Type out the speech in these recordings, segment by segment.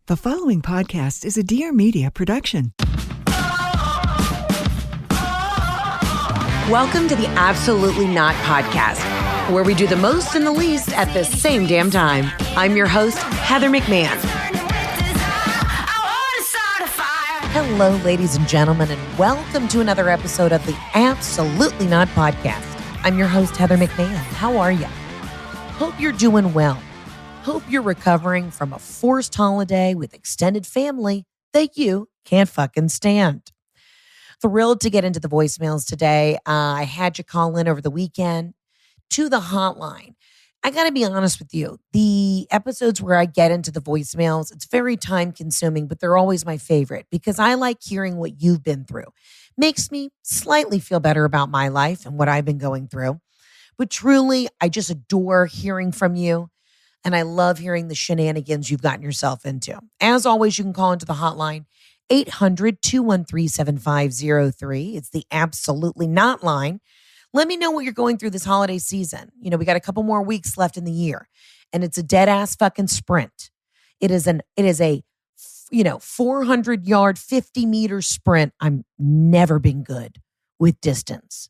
The following podcast is a Dear Media production. Welcome to the Absolutely Not podcast, where we do the most and the least at the same damn time. I'm your host, Heather McMahan. Hello, ladies and gentlemen, and welcome to another episode of the Absolutely Not podcast. I'm your host, Heather McMahan. How are you? Hope you're doing well. Hope you're recovering from a forced holiday with extended family that you can't fucking stand. Thrilled to get into the voicemails today. I had you call in over the weekend to the hotline. I got to be honest with you. The episodes where I get into the voicemails, it's very time consuming, but they're always my favorite because I like hearing what you've been through. Makes me slightly feel better about my life and what I've been going through. But truly, I just adore hearing from you. And I love hearing the shenanigans you've gotten yourself into. As always, you can call into the hotline, 800-213-7503. It's the Absolutely Not line. Let me know what you're going through this holiday season. You know, we got a couple more weeks left in the year, and it's a dead ass fucking sprint. It is a 400-yard, 50-meter sprint. I'm never been good with distance.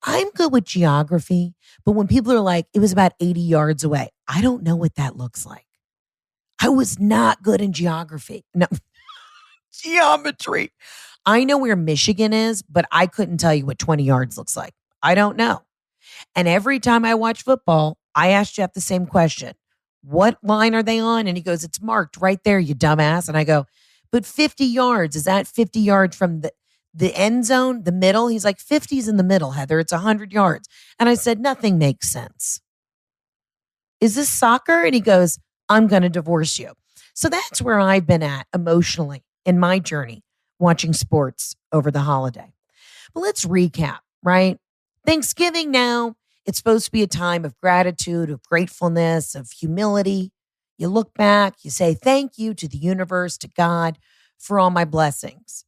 I'm good with geography, but when people are like, it was about 80 yards away, I don't know what that looks like. I was not good in geography. No, geometry. I know where Michigan is, but I couldn't tell you what 20 yards looks like. I don't know. And every time I watch football, I ask Jeff the same question. What line are they on? And he goes, it's marked right there, you dumbass. And I go, but 50 yards, is that 50 yards from the end zone, the middle? He's like, 50's in the middle, Heather. It's 100 yards. And I said, nothing makes sense. Is this soccer? And he goes, I'm going to divorce you. So that's where I've been at emotionally in my journey, watching sports over the holiday. But let's recap, right? Thanksgiving now, it's supposed to be a time of gratitude, of gratefulness, of humility. You look back, you say thank you to the universe, to God, for all my blessings.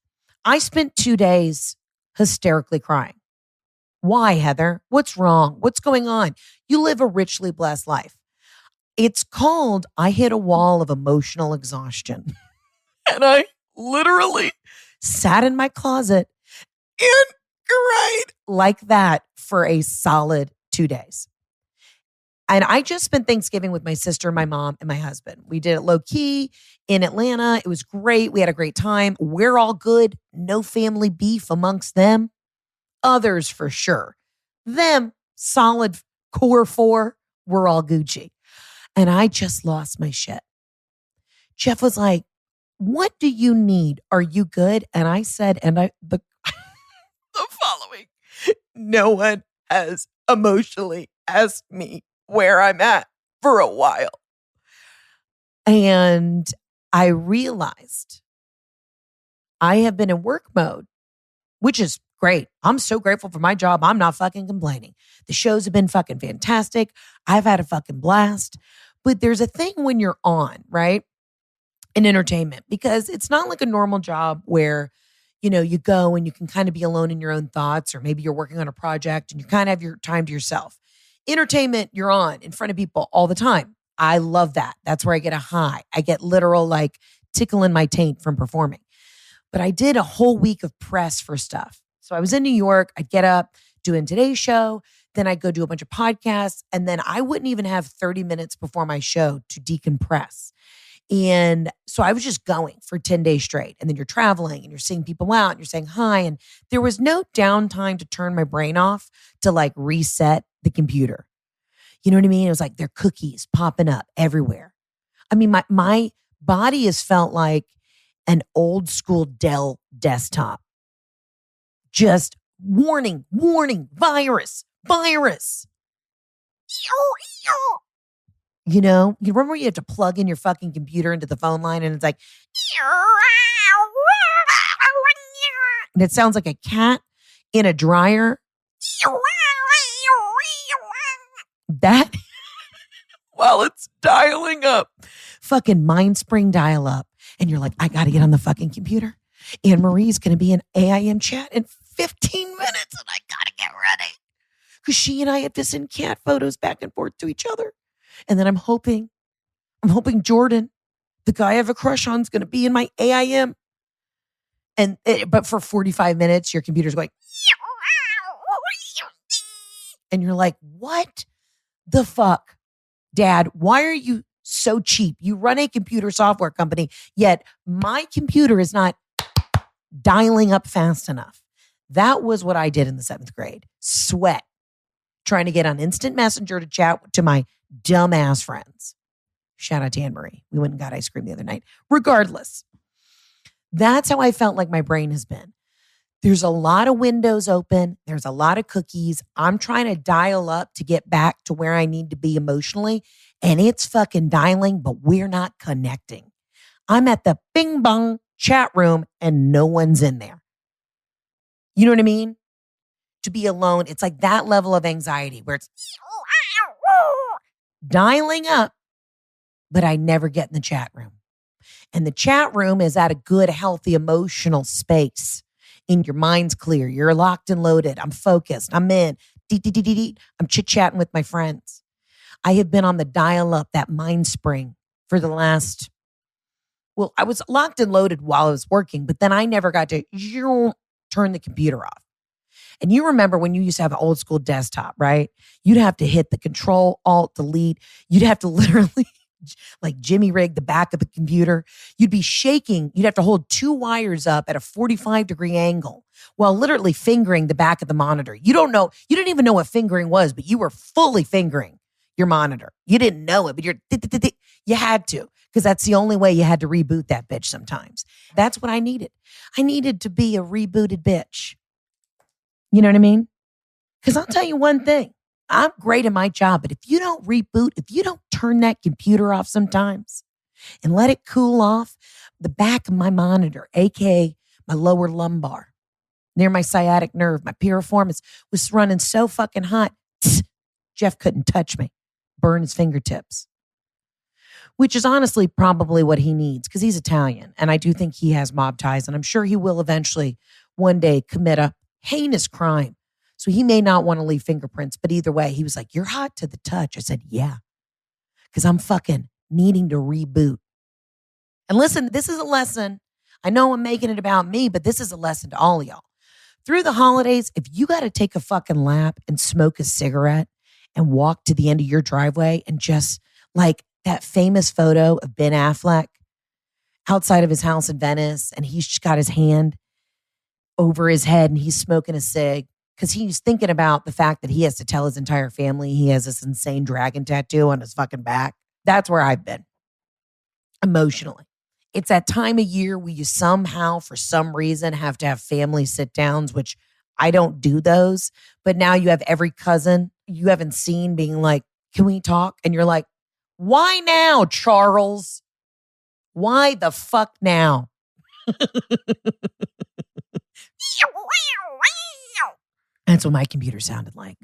I spent 2 days hysterically crying. Why, Heather? What's wrong? What's going on? You live a richly blessed life. It's called, I hit a wall of emotional exhaustion. And I literally sat in my closet and cried like that for a solid 2 days. And I just spent Thanksgiving with my sister, my mom, and my husband. We did it low key in Atlanta. It was great. We had a great time. We're all good. No family beef amongst them. Others for sure. Them, solid core four, we're all Gucci. And I just lost my shit. Jeff was like, what do you need? Are you good? And I said, the following. No one has emotionally asked me where I'm at for a while. And I realized I have been in work mode, which is great. I'm so grateful for my job. I'm not fucking complaining. The shows have been fucking fantastic. I've had a fucking blast. But there's a thing when you're on, right? In entertainment, because it's not like a normal job where, you know, you go and you can kind of be alone in your own thoughts, or maybe you're working on a project and you kind of have your time to yourself. Entertainment, you're on in front of people all the time. I love that. That's where I get a high. I get literal like tickle in my taint from performing. But I did a whole week of press for stuff. So I was in New York. I'd get up, doing today's show. Then I'd go do a bunch of podcasts. And then I wouldn't even have 30 minutes before my show to decompress. And so I was just going for 10 days straight. And then you're traveling and you're seeing people out and you're saying hi. And there was no downtime to turn my brain off to like reset the computer. You know what I mean? It was like there are cookies popping up everywhere. I mean, my body has felt like an old school Dell desktop. Just warning, virus. You know, you remember you have to plug in your fucking computer into the phone line and it's like, and it sounds like a cat in a dryer. That, while it's dialing up, fucking MindSpring dial up. And you're like, I got to get on the fucking computer. Anne Marie's going to be in AIM chat in 15 minutes and I got to get ready. Because she and I have to send cat photos back and forth to each other. And then I'm hoping Jordan The guy I have a crush on is going to be in my AIM. But for 45 minutes, your computer's going, and you're like, what the fuck, Dad? Why are you so cheap? You run a computer software company, yet my computer is not dialing up fast enough. That was what I did in the 7th grade. Sweat. Trying to get on instant messenger to chat to my dumbass friends. Shout out to Anne Marie. We went and got ice cream the other night. Regardless, that's how I felt like my brain has been. There's a lot of windows open. There's a lot of cookies. I'm trying to dial up to get back to where I need to be emotionally. And it's fucking dialing, but we're not connecting. I'm at the bing bong chat room and no one's in there. You know what I mean? To be alone, it's like that level of anxiety where it's dialing up, but I never get in the chat room. And the chat room is at a good, healthy, emotional space. In your mind's clear. You're locked and loaded. I'm focused. I'm in. I'm chit-chatting with my friends. I have been on the dial-up, that mind spring, for the last, well, I was locked and loaded while I was working, but then I never got to turn the computer off. And you remember when you used to have an old school desktop, right? You'd have to hit the Control, Alt, Delete. You'd have to literally like Jimmy rig the back of the computer. You'd be shaking. You'd have to hold 2 wires up at a 45-degree angle while literally fingering the back of the monitor. You don't know. You didn't even know what fingering was, but you were fully fingering your monitor. You didn't know it, but you had to, because that's the only way you had to reboot that bitch sometimes. That's what I needed. I needed to be a rebooted bitch. You know what I mean? Because I'll tell you one thing. I'm great at my job, but if you don't reboot, if you don't turn that computer off sometimes and let it cool off, the back of my monitor, aka my lower lumbar, near my sciatic nerve, my piriformis was running so fucking hot. Jeff couldn't touch me, burn his fingertips, which is honestly probably what he needs because he's Italian. And I do think he has mob ties, and I'm sure he will eventually one day commit a heinous crime. So he may not want to leave fingerprints, but either way, he was like, you're hot to the touch. I said, yeah, because I'm fucking needing to reboot. And listen, this is a lesson. I know I'm making it about me, but this is a lesson to all of y'all. Through the holidays, if you got to take a fucking lap and smoke a cigarette and walk to the end of your driveway and just like that famous photo of Ben Affleck outside of his house in Venice, and he's just got his hand over his head and he's smoking a cig because he's thinking about the fact that he has to tell his entire family he has this insane dragon tattoo on his fucking back. That's where I've been emotionally. It's that time of year where you somehow, for some reason, have to have family sit downs, which I don't do those. But now you have every cousin you haven't seen being like, can we talk? And you're like, why now, Charles? Why the fuck now? That's what my computer sounded like.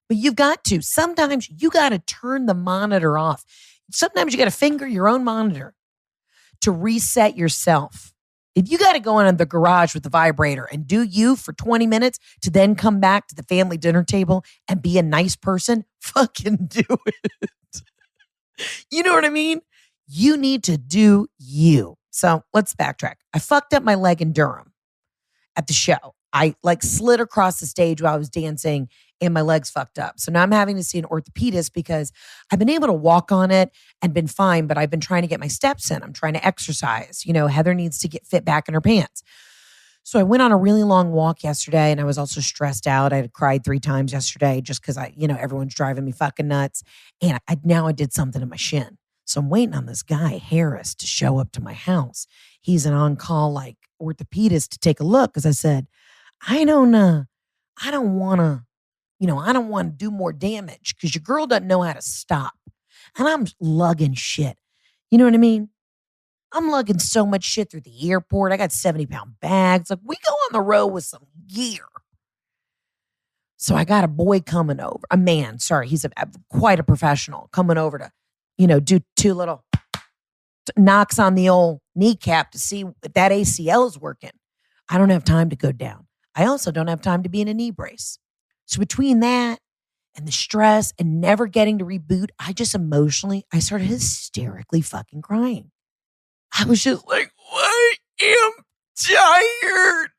But you've got to. Sometimes you got to turn the monitor off. Sometimes you got to finger your own monitor to reset yourself. If you got to go in the garage with the vibrator and do you for 20 minutes to then come back to the family dinner table and be a nice person, fucking do it. You know what I mean? You need to do you. So let's backtrack. I fucked up my leg in Durham at the show. I like slid across the stage while I was dancing and my leg's fucked up. So now I'm having to see an orthopedist because I've been able to walk on it and been fine, but I've been trying to get my steps in. I'm trying to exercise. You know, Heather needs to get fit back in her pants. So I went on a really long walk yesterday and I was also stressed out. I had cried 3 times yesterday just because everyone's driving me fucking nuts. And I did something to my shin. So I'm waiting on this guy, Harris, to show up to my house. He's an on-call like orthopedist to take a look because I said, I don't want to do more damage because your girl doesn't know how to stop. And I'm lugging shit. You know what I mean? I'm lugging so much shit through the airport. I got 70-pound bags. Like, we go on the road with some gear. So I got a boy coming over. A man, sorry. He's quite a professional coming over to, do 2 little knocks on the old kneecap to see if that ACL is working. I don't have time to go down. I also don't have time to be in a knee brace. So between that and the stress and never getting to reboot, I started hysterically fucking crying. I was just like, I am tired.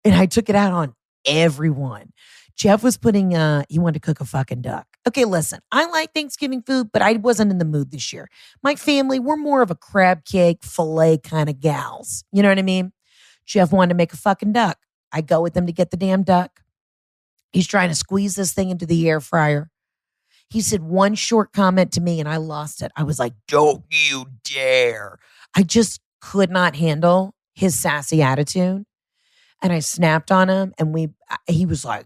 And I took it out on everyone. Jeff was putting, he wanted to cook a fucking duck. Okay, listen, I like Thanksgiving food, but I wasn't in the mood this year. My family, we're more of a crab cake, filet kind of gals. You know what I mean? Jeff wanted to make a fucking duck. I go with him to get the damn duck. He's trying to squeeze this thing into the air fryer. He said one short comment to me and I lost it. I was like, don't you dare. I just could not handle his sassy attitude. And I snapped on him and he was like,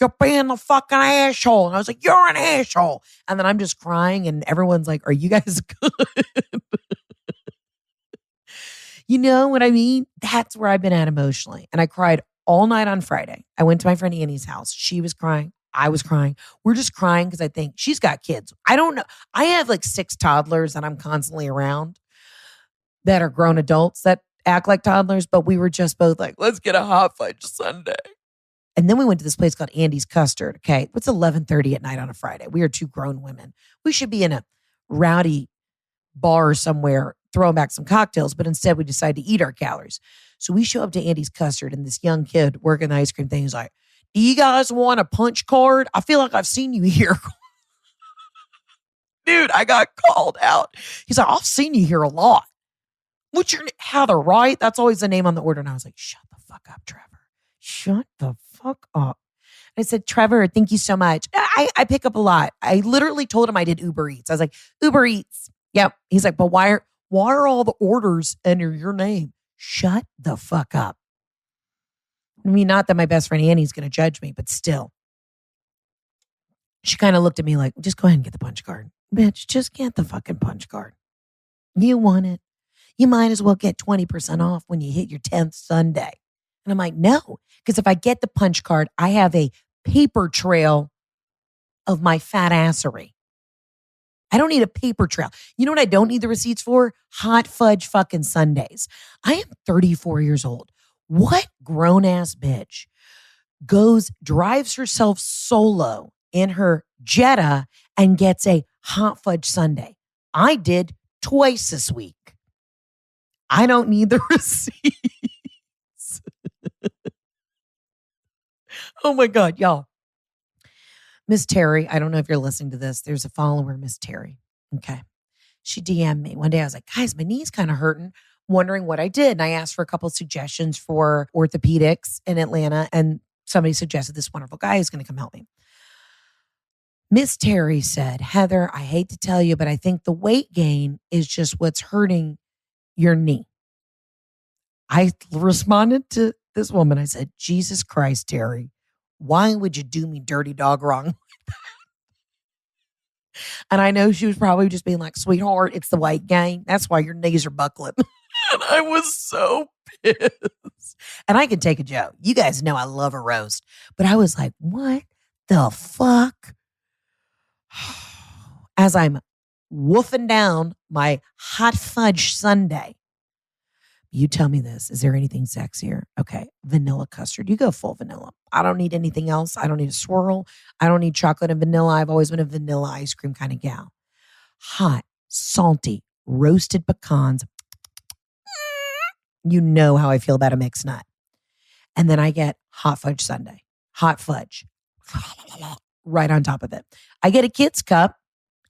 you're being a fucking asshole. And I was like, you're an asshole. And then I'm just crying and everyone's like, are you guys good? You know what I mean? That's where I've been at emotionally. And I cried all night on Friday. I went to my friend Annie's house. She was crying. I was crying. We're just crying because I think she's got kids. I don't know. I have like 6 toddlers that I'm constantly around that are grown adults that act like toddlers. But we were just both like, let's get a hot fudge sundae. And then we went to this place called Andy's Custard. Okay. It's 11:30 at night on a Friday. We are 2 grown women. We should be in a rowdy bar somewhere throwing back some cocktails, but instead we decide to eat our calories. So we show up to Andy's Custard and this young kid working the ice cream thing is like, do you guys want a punch card? I feel like I've seen you here. Dude, I got called out. He's like, I've seen you here a lot. What's your name? Heather, right? That's always the name on the order. And I was like, shut the fuck up, Trevor. Shut the fuck up. And I said, Trevor, thank you so much. I pick up a lot. I literally told him I did Uber Eats. I was like, Uber Eats. Yep. He's like, but why are all the orders under your name? Shut the fuck up. I mean, not that my best friend Annie's going to judge me, but still. She kind of looked at me like, just go ahead and get the punch card. Bitch, just get the fucking punch card. You want it. You might as well get 20% off when you hit your 10th Sunday. And I'm like, no, because if I get the punch card, I have a paper trail of my fat assery. I don't need a paper trail. You know what I don't need the receipts for? Hot fudge fucking sundaes. I am 34 years old. What grown ass bitch drives herself solo in her Jetta and gets a hot fudge sundae? I did twice this week. I don't need the receipts. Oh my God, y'all. Miss Terry, I don't know if you're listening to this. There's a follower, Miss Terry. Okay. She DM'd me. One day I was like, guys, my knee's kind of hurting, wondering what I did. And I asked for a couple of suggestions for orthopedics in Atlanta. And somebody suggested this wonderful guy who's going to come help me. Miss Terry said, Heather, I hate to tell you, but I think the weight gain is just what's hurting your knee. I responded to this woman. I said, Jesus Christ, Terry, why would you do me dirty dog wrong? And I know she was probably just being like, sweetheart, it's the weight gain. That's why your knees are buckling. And I was so pissed. And I can take a joke. You guys know I love a roast. But I was like, what the fuck? As I'm woofing down my hot fudge sundae. You tell me this. Is there anything sexier? Okay. Vanilla custard. You go full vanilla. I don't need anything else. I don't need a swirl. I don't need chocolate and vanilla. I've always been a vanilla ice cream kind of gal. Hot, salty, roasted pecans. You know how I feel about a mixed nut. And then I get hot fudge sundae. Hot fudge. Right on top of it. I get a kid's cup.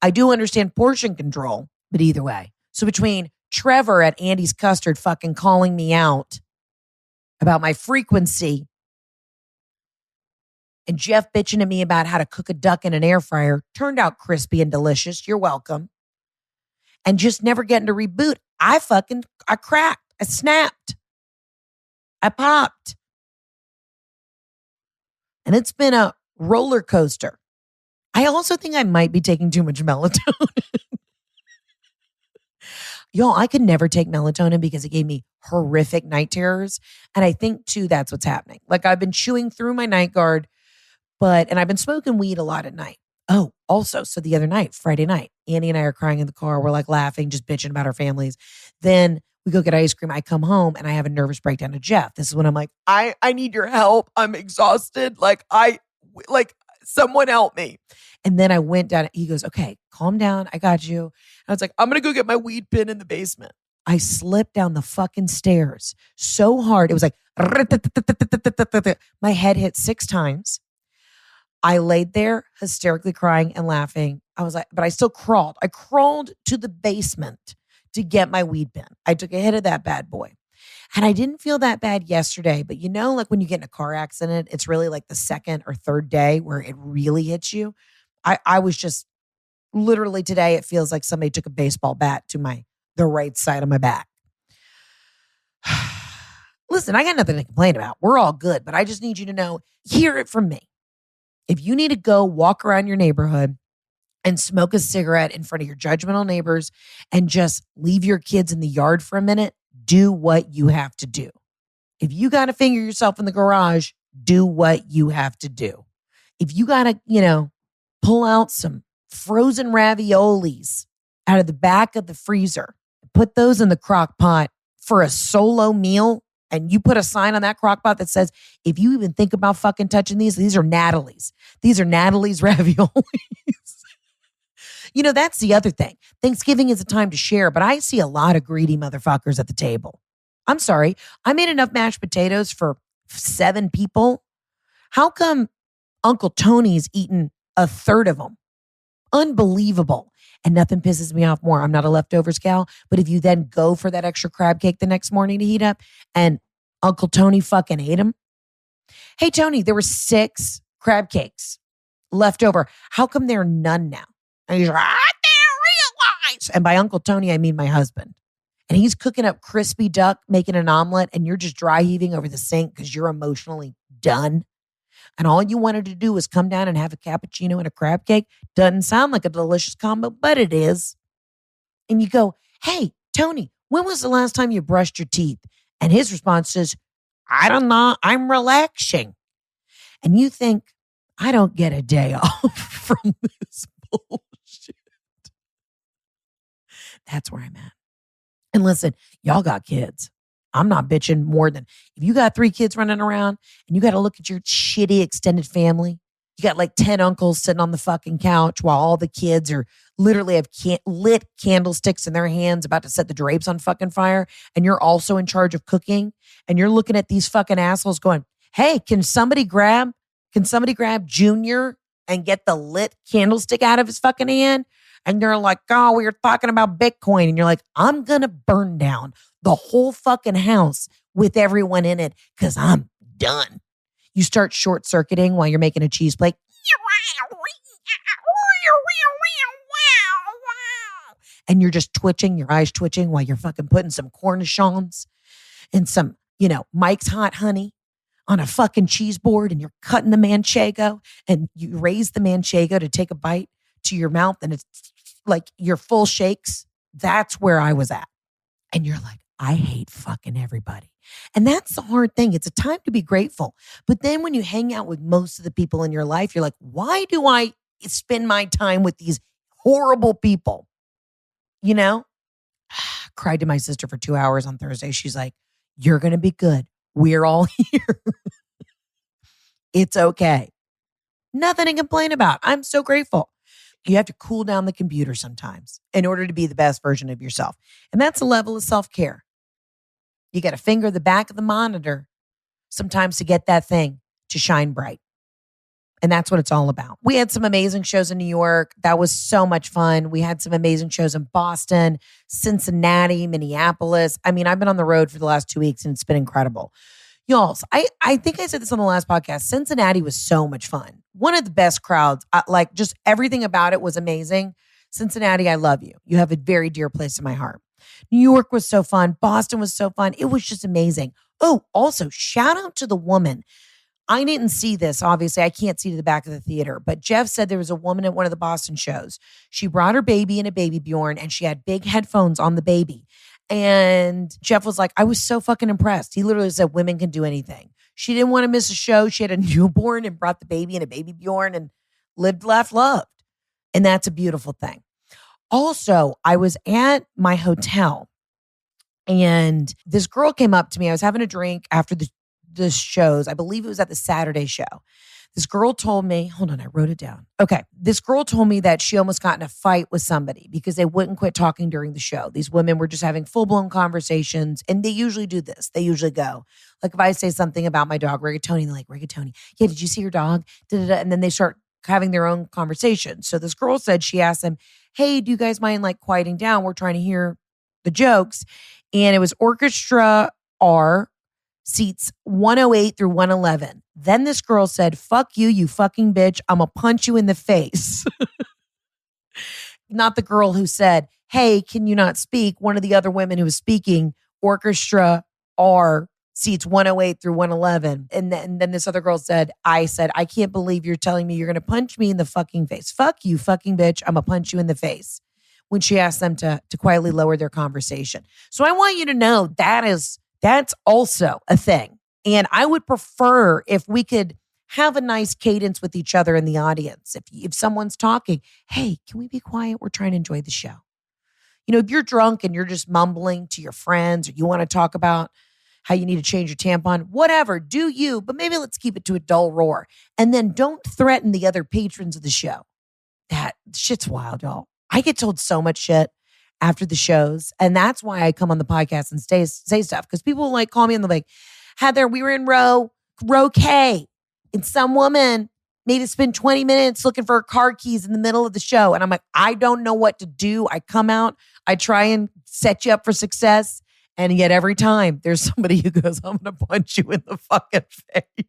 I do understand portion control, but either way. So between Trevor at Andy's Custard fucking calling me out about my frequency and Jeff bitching at me about how to cook a duck in an air fryer, turned out crispy and delicious. You're welcome. And just never getting to reboot. I cracked. I snapped. I popped. And it's been a roller coaster. I also think I might be taking too much melatonin. Y'all, I could never take melatonin because it gave me horrific night terrors. And I think, too, that's what's happening. Like, I've been chewing through my night guard, and I've been smoking weed a lot at night. Oh, also, so the other night, Friday night, Annie and I are crying in the car. We're like laughing, just bitching about our families. Then we go get ice cream. I come home and I have a nervous breakdown to Jeff. This is when I'm like, I need your help. I'm exhausted. Someone help me. And then I went down. He goes, okay, calm down. I got you. I was like, I'm going to go get my weed pen in the basement. I slipped down the fucking stairs so hard. It was like, my head hit 6 times. I laid there hysterically crying and laughing. I was like, but I still crawled. I crawled to the basement to get my weed pen. I took a hit of that bad boy. And I didn't feel that bad yesterday, but you know, like when you get in a car accident, it's really like the second or third day where it really hits you. I was just literally today, it feels like somebody took a baseball bat to the right side of my back. Listen, I got nothing to complain about. We're all good, but I just need you to know, hear it from me. If you need to go walk around your neighborhood and smoke a cigarette in front of your judgmental neighbors and just leave your kids in the yard for a minute, do what you have to do. If you got to finger yourself in the garage, do what you have to do. If you got to, pull out some frozen raviolis out of the back of the freezer, put those in the crock pot for a solo meal, and you put a sign on that crock pot that says, if you even think about fucking touching these are Natalie's. These are Natalie's raviolis. That's the other thing. Thanksgiving is a time to share, but I see a lot of greedy motherfuckers at the table. I'm sorry. I made enough mashed potatoes for 7 people. How come Uncle Tony's eaten a third of them? Unbelievable. And nothing pisses me off more. I'm not a leftovers gal, but if you then go for that extra crab cake the next morning to heat up and Uncle Tony fucking ate them. Hey, Tony, there were 6 crab cakes left over. How come there are none now? And he's like, I didn't realize. And by Uncle Tony, I mean my husband. And he's cooking up crispy duck, making an omelet, and you're just dry heaving over the sink because you're emotionally done. And all you wanted to do was come down and have a cappuccino and a crab cake. Doesn't sound like a delicious combo, but it is. And you go, hey, Tony, when was the last time you brushed your teeth? And his response is, I don't know, I'm relaxing. And you think, I don't get a day off from this bullshit. That's where I'm at. And listen, y'all got kids. I'm not bitching more than if you got 3 kids running around and you got to look at your shitty extended family. You got like 10 uncles sitting on the fucking couch while all the kids are literally have lit candlesticks in their hands about to set the drapes on fucking fire. And you're also in charge of cooking. And you're looking at these fucking assholes going, hey, can somebody grab Junior and get the lit candlestick out of his fucking hand? And they're like, oh, we were talking about Bitcoin. And you're like, I'm going to burn down the whole fucking house with everyone in it because I'm done. You start short circuiting while you're making a cheese plate. And you're just twitching, your eyes twitching while you're fucking putting some cornichons and some, Mike's Hot Honey on a fucking cheese board, and you're cutting the manchego and you raise the manchego to take a bite to your mouth and it's like your full shakes. That's where I was at. And you're like, I hate fucking everybody. And that's the hard thing. It's a time to be grateful. But then when you hang out with most of the people in your life, you're like, why do I spend my time with these horrible people? Cried to my sister for 2 hours on Thursday. She's like, you're going to be good. We're all here. It's okay. Nothing to complain about. I'm so grateful. You have to cool down the computer sometimes in order to be the best version of yourself. And that's a level of self-care. You got to finger the back of the monitor sometimes to get that thing to shine bright. And that's what it's all about. We had some amazing shows in New York. That was so much fun. We had some amazing shows in Boston, Cincinnati, Minneapolis. I mean, I've been on the road for the last 2 weeks and it's been incredible. Y'all, I think I said this on the last podcast. Cincinnati was so much fun. One of the best crowds. Just everything about it was amazing. Cincinnati, I love you. You have a very dear place in my heart. New York was so fun. Boston was so fun. It was just amazing. Oh, also, shout out to the woman. I didn't see this. Obviously, I can't see to the back of the theater. But Jeff said there was a woman at one of the Boston shows. She brought her baby in a baby Bjorn and she had big headphones on the baby. And Jeff was like, I was so fucking impressed. He literally said women can do anything. She didn't want to miss a show. She had a newborn and brought the baby in a baby Bjorn and lived, laughed, loved. And that's a beautiful thing. Also, I was at my hotel and this girl came up to me. I was having a drink after the shows. I believe it was at the Saturday show. This girl told me, hold on, I wrote it down. Okay. This girl told me that she almost got in a fight with somebody because they wouldn't quit talking during the show. These women were just having full-blown conversations, and they usually do this. They usually go, like if I say something about my dog, Rigatoni, they're like, Rigatoni, yeah, did you see your dog? Da-da-da. And then they start having their own conversation. So this girl said, she asked them, hey, do you guys mind like quieting down? We're trying to hear the jokes. And it was Orchestra R, seats 108 through 111. Then this girl said, fuck you, you fucking bitch. I'm going to punch you in the face. Not the girl who said, hey, can you not speak? One of the other women who was speaking, Orchestra R, seats 108 through 111. And then this other girl said, I can't believe you're telling me you're going to punch me in the fucking face. Fuck you, fucking bitch. I'm going to punch you in the face. When she asked them to quietly lower their conversation. So I want you to know that's also a thing. And I would prefer if we could have a nice cadence with each other in the audience. If someone's talking, hey, can we be quiet? We're trying to enjoy the show. You know, if you're drunk and you're just mumbling to your friends or you want to talk about how you need to change your tampon, whatever, do you, but maybe let's keep it to a dull roar. And then don't threaten the other patrons of the show. That shit's wild, y'all. I get told so much shit after the shows. And that's why I come on the podcast and say stuff. Because people like call me and they're like, Heather, we were in row K. And some woman made us spend 20 minutes looking for her car keys in the middle of the show. And I'm like, I don't know what to do. I come out, I try and set you up for success. And yet every time there's somebody who goes, I'm going to punch you in the fucking face.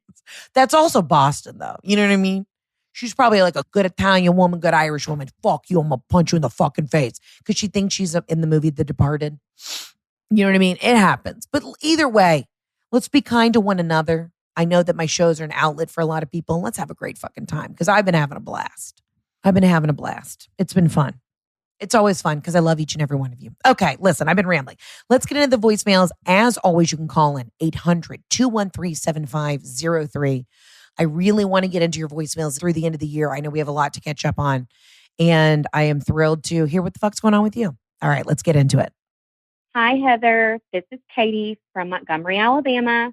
That's also Boston, though. You know what I mean? She's probably like a good Italian woman, good Irish woman. Fuck you, I'm going to punch you in the fucking face. Because she thinks she's in the movie The Departed. You know what I mean? It happens. But either way, let's be kind to one another. I know that my shows are an outlet for a lot of people. And let's have a great fucking time. Because I've been having a blast. It's been fun. It's always fun because I love each and every one of you. Okay, listen, I've been rambling. Let's get into the voicemails. As always, you can call in 800-213-7503. I really want to get into your voicemails through the end of the year. I know we have a lot to catch up on, and I am thrilled to hear what the fuck's going on with you. All right, let's get into it. Hi, Heather. This is Katie from Montgomery, Alabama.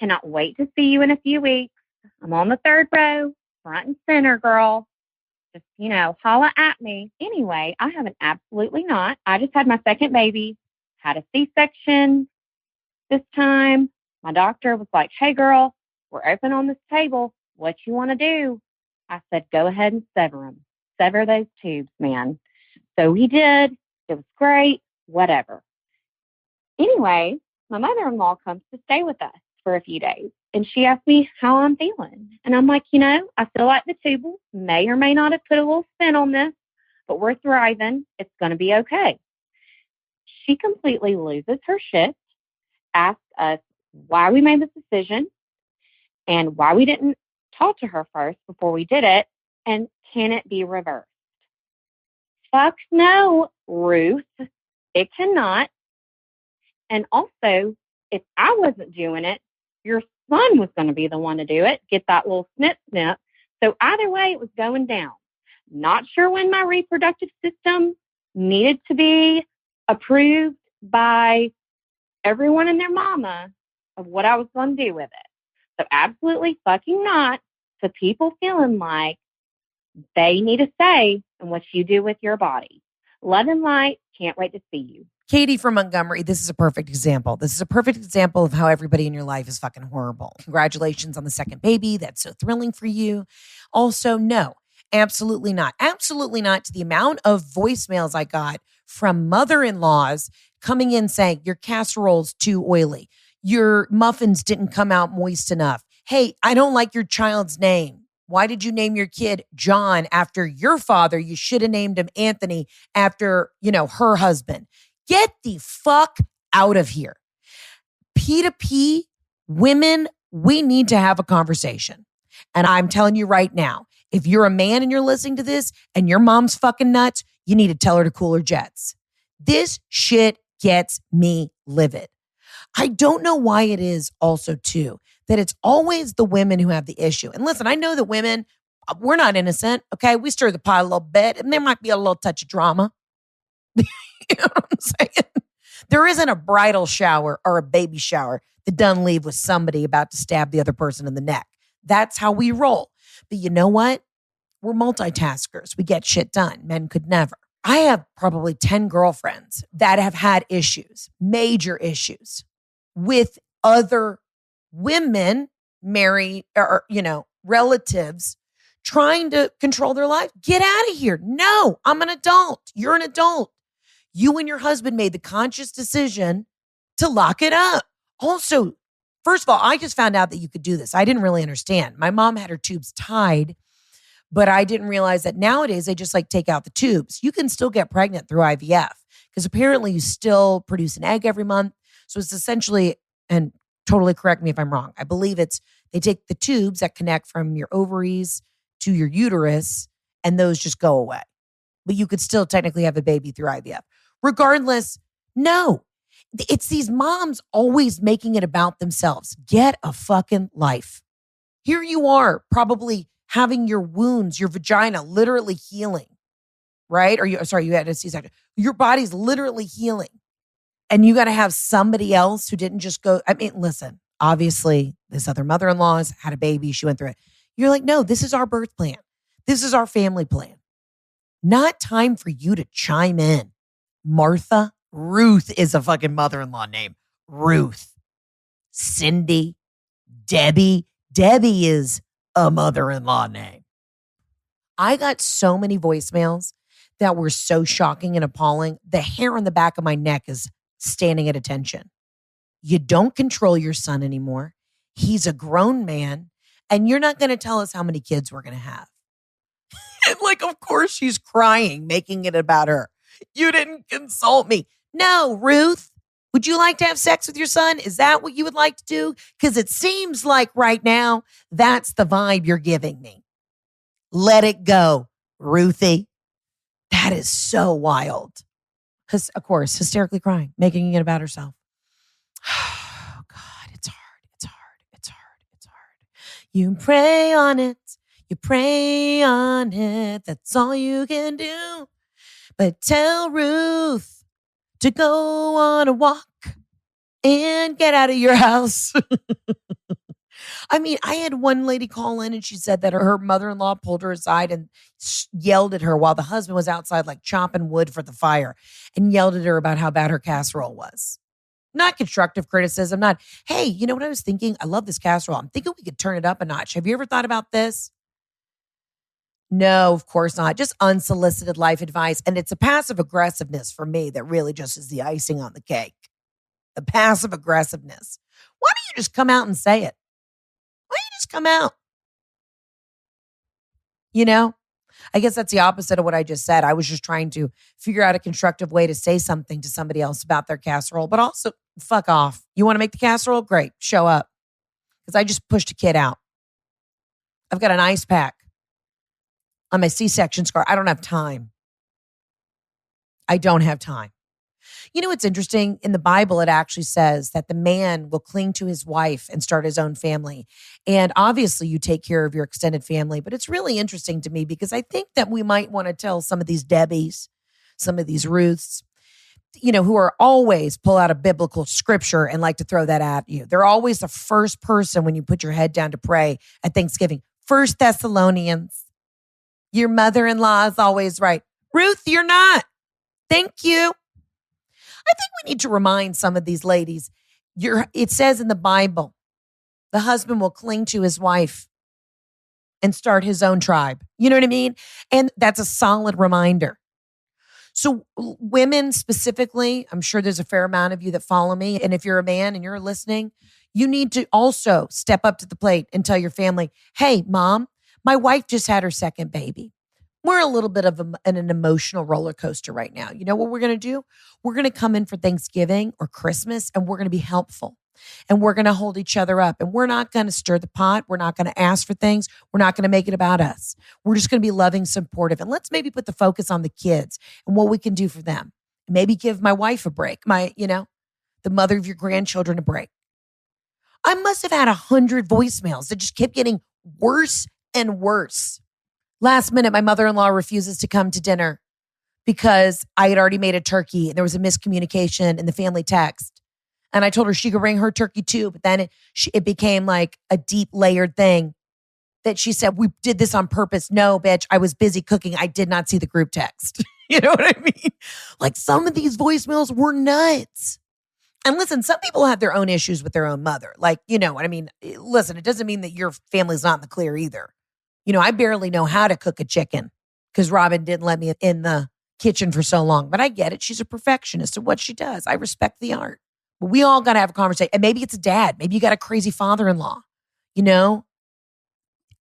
Cannot wait to see you in a few weeks. I'm on the third row, front and center, girl. Just, holla at me. Anyway, I haven't absolutely not. I just had my second baby, had a C-section this time. My doctor was like, hey, girl, we're open on this table. What you want to do? I said, go ahead and sever them. Sever those tubes, man. So he did. It was great. Whatever. Anyway, my mother-in-law comes to stay with us for a few days. And she asked me how I'm feeling. And I'm like, I feel like the tubal may or may not have put a little spin on this, but we're thriving. It's going to be okay. She completely loses her shit, asks us why we made this decision and why we didn't talk to her first before we did it. And can it be reversed? Fuck no, Ruth. It cannot. And also, if I wasn't doing it, your son was going to be the one to do it, get that little snip. So either way, it was going down. Not sure when my reproductive system needed to be approved by everyone and their mama of what I was going to do with it. So absolutely fucking not to people feeling like they need a say in what you do with your body. Love and light. Can't wait to see you. Katie from Montgomery, this is a perfect example. This is a perfect example of how everybody in your life is fucking horrible. Congratulations on the second baby. That's so thrilling for you. Also, no, absolutely not. Absolutely not to the amount of voicemails I got from mother-in-laws coming in saying, your casserole's too oily. Your muffins didn't come out moist enough. Hey, I don't like your child's name. Why did you name your kid John after your father? You should have named him Anthony after, her husband. Get the fuck out of here. P2P, women, we need to have a conversation. And I'm telling you right now, if you're a man and you're listening to this and your mom's fucking nuts, you need to tell her to cool her jets. This shit gets me livid. I don't know why it is also too, that it's always the women who have the issue. And listen, I know that women, we're not innocent, okay? We stir the pot a little bit and there might be a little touch of drama. You know what I'm saying? There isn't a bridal shower or a baby shower that doesn't leave with somebody about to stab the other person in the neck. That's how we roll. But you know what? We're multitaskers. We get shit done. Men could never. I have probably 10 girlfriends that have had issues, major issues with other women, married or, relatives trying to control their life. Get out of here. No, I'm an adult. You're an adult. You and your husband made the conscious decision to lock it up. Also, first of all, I just found out that you could do this. I didn't really understand. My mom had her tubes tied, but I didn't realize that nowadays they just take out the tubes. You can still get pregnant through IVF because apparently you still produce an egg every month. So it's essentially, and totally correct me if I'm wrong, I believe they take the tubes that connect from your ovaries to your uterus and those just go away. But you could still technically have a baby through IVF. Regardless, no. It's these moms always making it about themselves. Get a fucking life. Here you are, probably having your wounds, your vagina literally healing, right? You had a C-section. Your body's literally healing. And you got to have somebody else who didn't just go. I mean, listen, obviously this other mother-in-law has had a baby. She went through it. You're like, no, this is our birth plan. This is our family plan. Not time for you to chime in. Martha, Ruth is a fucking mother-in-law name. Ruth, Cindy, Debbie. Debbie is a mother-in-law name. I got so many voicemails that were so shocking and appalling. The hair on the back of my neck is standing at attention. You don't control your son anymore. He's a grown man, and you're not going to tell us how many kids we're going to have. And of course she's crying, making it about her. You didn't consult me. No, Ruth, would you like to have sex with your son? Is that what you would like to do? Because it seems like right now, that's the vibe you're giving me. Let it go, Ruthie. That is so wild. Of course, hysterically crying, making it about herself. Oh, God, it's hard. It's hard. It's hard. It's hard. You pray on it. You pray on it. That's all you can do. But tell Ruth to go on a walk and get out of your house. I mean, I had one lady call in and she said that her mother-in-law pulled her aside and yelled at her while the husband was outside chopping wood for the fire and yelled at her about how bad her casserole was. Not constructive criticism, not, hey, you know what I was thinking? I love this casserole. I'm thinking we could turn it up a notch. Have you ever thought about this? No, of course not. Just unsolicited life advice. And it's a passive aggressiveness for me that really just is the icing on the cake. The passive aggressiveness. Why don't you just come out and say it? Why don't you just come out? I guess that's the opposite of what I just said. I was just trying to figure out a constructive way to say something to somebody else about their casserole, but also fuck off. You want to make the casserole? Great. Show up. Because I just pushed a kid out. I've got an ice pack on my C-section scar. I don't have time. I don't have time. It's interesting. In the Bible, it actually says that the man will cling to his wife and start his own family. And obviously, you take care of your extended family. But it's really interesting to me because I think that we might want to tell some of these Debbies, some of these Ruths, who are always pull out a biblical scripture and like to throw that at you. They're always the first person when you put your head down to pray at Thanksgiving. 1 Thessalonians. Your mother-in-law is always right. Ruth, you're not. Thank you. I think we need to remind some of these ladies, it says in the Bible, the husband will cling to his wife and start his own tribe. You know what I mean? And that's a solid reminder. So women specifically, I'm sure there's a fair amount of you that follow me. And if you're a man and you're listening, you need to also step up to the plate and tell your family, hey, mom, my wife just had her second baby. We're a little bit of an emotional roller coaster right now. You know what we're going to do? We're going to come in for Thanksgiving or Christmas and we're going to be helpful and we're going to hold each other up and we're not going to stir the pot. We're not going to ask for things. We're not going to make it about us. We're just going to be loving, supportive. And let's maybe put the focus on the kids and what we can do for them. Maybe give my wife a break, the mother of your grandchildren a break. I must have had 100 voicemails that just kept getting worse and worse. Last minute, my mother-in-law refuses to come to dinner because I had already made a turkey and there was a miscommunication in the family text. And I told her she could bring her turkey too. But then it became like a deep layered thing that she said, we did this on purpose. No, bitch, I was busy cooking. I did not see the group text. You know what I mean? Like some of these voicemails were nuts. And listen, some people have their own issues with their own mother. Like, you know what I mean? Listen, it doesn't mean that your family's not in the clear either. You know, I barely know how to cook a chicken because Robin didn't let me in the kitchen for so long. But I get it. She's a perfectionist at what she does. I respect the art. But we all got to have a conversation. And maybe it's a dad. Maybe you got a crazy father-in-law. You know?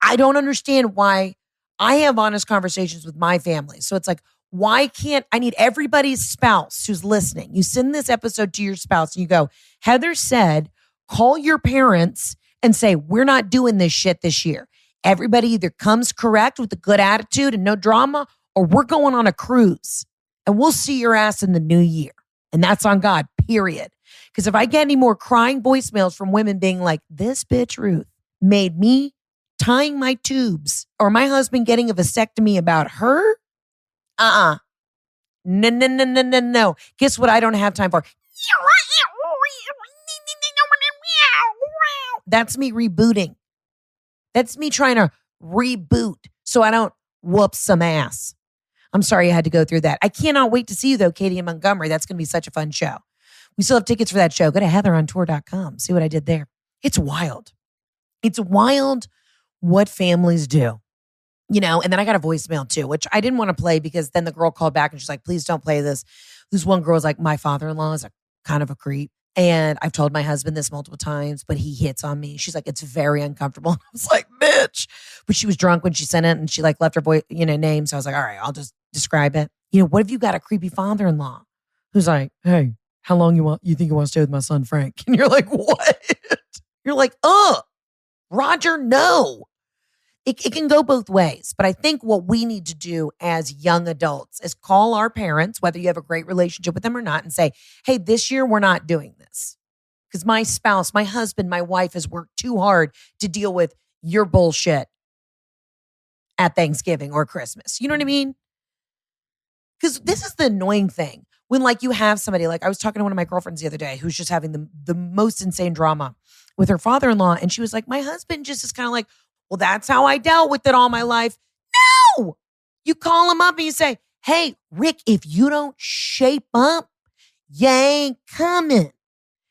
I don't understand why I have honest conversations with my family. So it's like, why can't I need everybody's spouse who's listening? You send this episode to your spouse and you go, Heather said, call your parents and say, we're not doing this shit this year. Everybody either comes correct with a good attitude and no drama, or we're going on a cruise and we'll see your ass in the new year. And that's on God, period. Because if I get any more crying voicemails from women being like, this bitch Ruth made me tying my tubes or my husband getting a vasectomy about her, No. Guess what I don't have time for? That's me rebooting. That's me trying to reboot so I don't whoop some ass. I'm sorry I had to go through that. I cannot wait to see you though, Katie in Montgomery. That's going to be such a fun show. We still have tickets for that show. Go to heatherontour.com. See what I did there. It's wild. It's wild what families do. You know, and then I got a voicemail too, which I didn't want to play because then the girl called back and she's like, please don't play this. This one girl was like, my father-in-law is a kind of a creep. And I've told my husband this multiple times, but he hits on me. She's like, it's very uncomfortable. I was like, bitch. But she was drunk when she sent it and she like left her name. So I was like, all right, I'll just describe it. You know, what if you got a creepy father-in-law who's like, hey, how long you think you want to stay with my son, Frank? And you're like, what? You're like, Roger, no. It can go both ways. But I think what we need to do as young adults is call our parents, whether you have a great relationship with them or not, and say, hey, this year we're not doing this. Because my spouse, my husband, my wife has worked too hard to deal with your bullshit at Thanksgiving or Christmas. You know what I mean? Because this is the annoying thing. When like you have somebody, like I was talking to one of my girlfriends the other day who's just having the most insane drama with her father-in-law. And she was like, my husband just is kind of like, well, that's how I dealt with it all my life. No, you call him up and you say, hey, Rick, if you don't shape up, you ain't coming.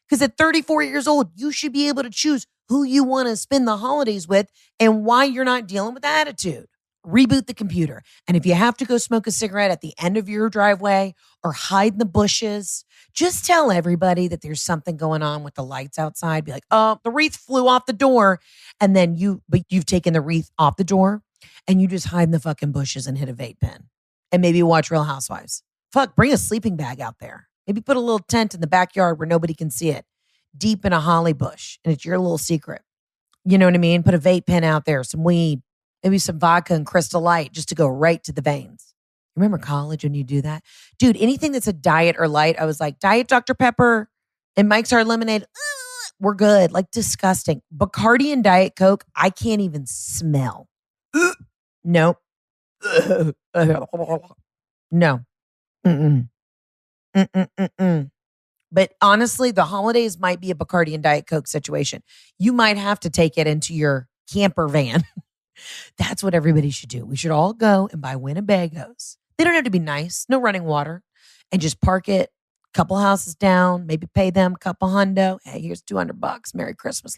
Because at 34 years old, you should be able to choose who you want to spend the holidays with and why you're not dealing with attitude. Reboot the computer. And if you have to go smoke a cigarette at the end of your driveway or hide in the bushes, just tell everybody that there's something going on with the lights outside. Be like, oh, the wreath flew off the door. And then you've taken the wreath off the door and you just hide in the fucking bushes and hit a vape pen and maybe watch Real Housewives. Fuck, bring a sleeping bag out there. Maybe put a little tent in the backyard where nobody can see it, deep in a holly bush. And it's your little secret. You know what I mean? Put a vape pen out there, some weed, maybe some vodka and Crystal Light just to go right to the veins. Remember college when you do that? Dude, anything that's a diet or light, I was like, Diet Dr. Pepper and Mike's Hard Lemonade, we're good. Like disgusting. Bacardi and Diet Coke, I can't even smell. Nope. No. Mm-mm. Mm-mm-mm-mm. But honestly, the holidays might be a Bacardi and Diet Coke situation. You might have to take it into your camper van. That's what everybody should do. We should all go and buy Winnebagos. They don't have to be nice, no running water, and just park it a couple houses down, maybe pay them a couple hundo. Hey, here's $200. Merry Christmas.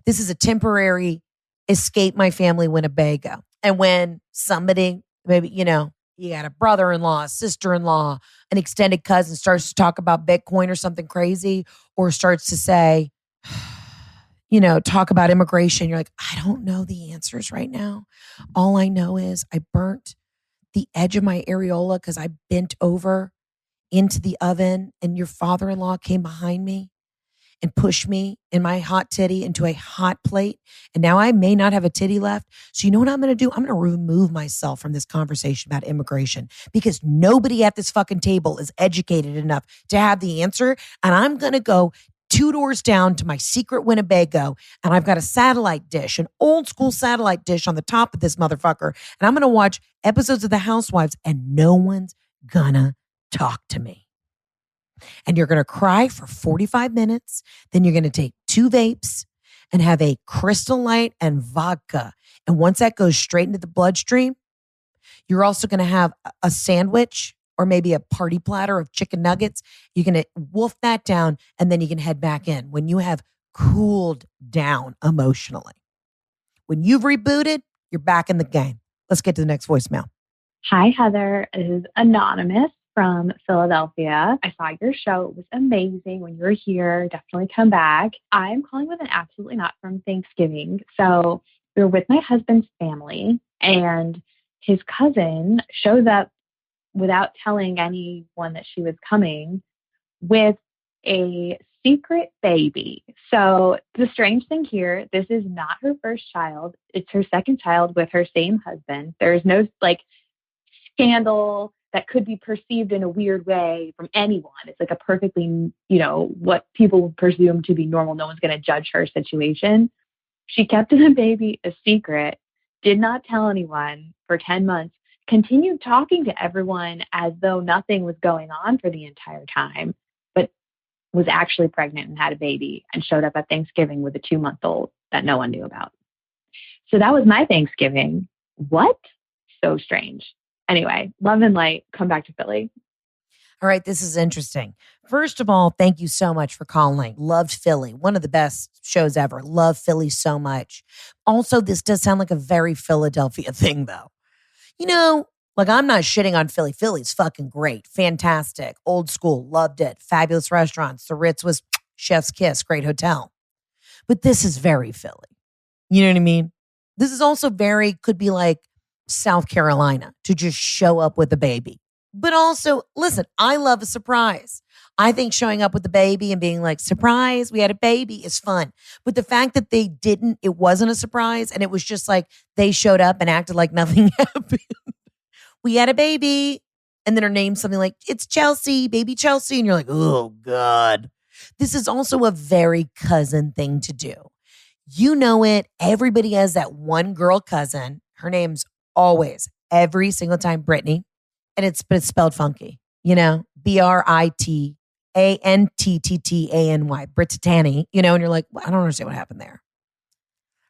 This is a temporary escape my family Winnebago. And when somebody, maybe, you got a brother-in-law, a sister-in-law, an extended cousin starts to talk about Bitcoin or something crazy, or starts to say, talk about immigration. You're like, I don't know the answers right now. All I know is I burnt the edge of my areola because I bent over into the oven and your father-in-law came behind me and pushed me in my hot titty into a hot plate. And now I may not have a titty left. So you know what I'm going to do? I'm going to remove myself from this conversation about immigration because nobody at this fucking table is educated enough to have the answer. And I'm going to go 2 doors down to my secret Winnebago, and I've got a satellite dish, an old school satellite dish on the top of this motherfucker. And I'm going to watch episodes of The Housewives, and no one's gonna talk to me. And you're gonna cry for 45 minutes. Then you're gonna take 2 vapes and have a Crystal Light and vodka. And once that goes straight into the bloodstream, you're also gonna have a sandwich or maybe a party platter of chicken nuggets. You're gonna wolf that down and then you can head back in when you have cooled down emotionally. When you've rebooted, you're back in the game. Let's get to the next voicemail. Hi, Heather. This is Anonymous from Philadelphia. I saw your show. It was amazing when you were here. Definitely come back. I'm calling with an absolutely not from Thanksgiving. So we were with my husband's family, and his cousin shows up without telling anyone that she was coming with a secret baby. So the strange thing here, this is not her first child. It's her second child with her same husband. There's no scandal that could be perceived in a weird way from anyone. It's like a perfectly, what people would presume to be normal. No one's going to judge her situation. She kept the baby a secret, did not tell anyone for 10 months, continued talking to everyone as though nothing was going on for the entire time, but was actually pregnant and had a baby and showed up at Thanksgiving with a 2-month-old that no one knew about. So that was my Thanksgiving. What? So strange. Anyway, love and light. Come back to Philly. All right, this is interesting. First of all, thank you so much for calling. Loved Philly. One of the best shows ever. Love Philly so much. Also, this does sound like a very Philadelphia thing, though. I'm not shitting on Philly. Philly's fucking great. Fantastic. Old school. Loved it. Fabulous restaurants. The Ritz was chef's kiss. Great hotel. But this is very Philly. You know what I mean? This is also could be like South Carolina to just show up with a baby. But also, listen, I love a surprise. I think showing up with the baby and being like, surprise, we had a baby is fun. But the fact that it wasn't a surprise and it was just like they showed up and acted like nothing happened. We had a baby. And then her name's something like, it's Chelsea, baby Chelsea. And you're like, oh God. This is also a very cousin thing to do. You know it. Everybody has that one girl cousin. Her name's always, every single time, Brittany. But it's spelled funky, Brittany, Brittany, and you're like, well, I don't understand what happened there.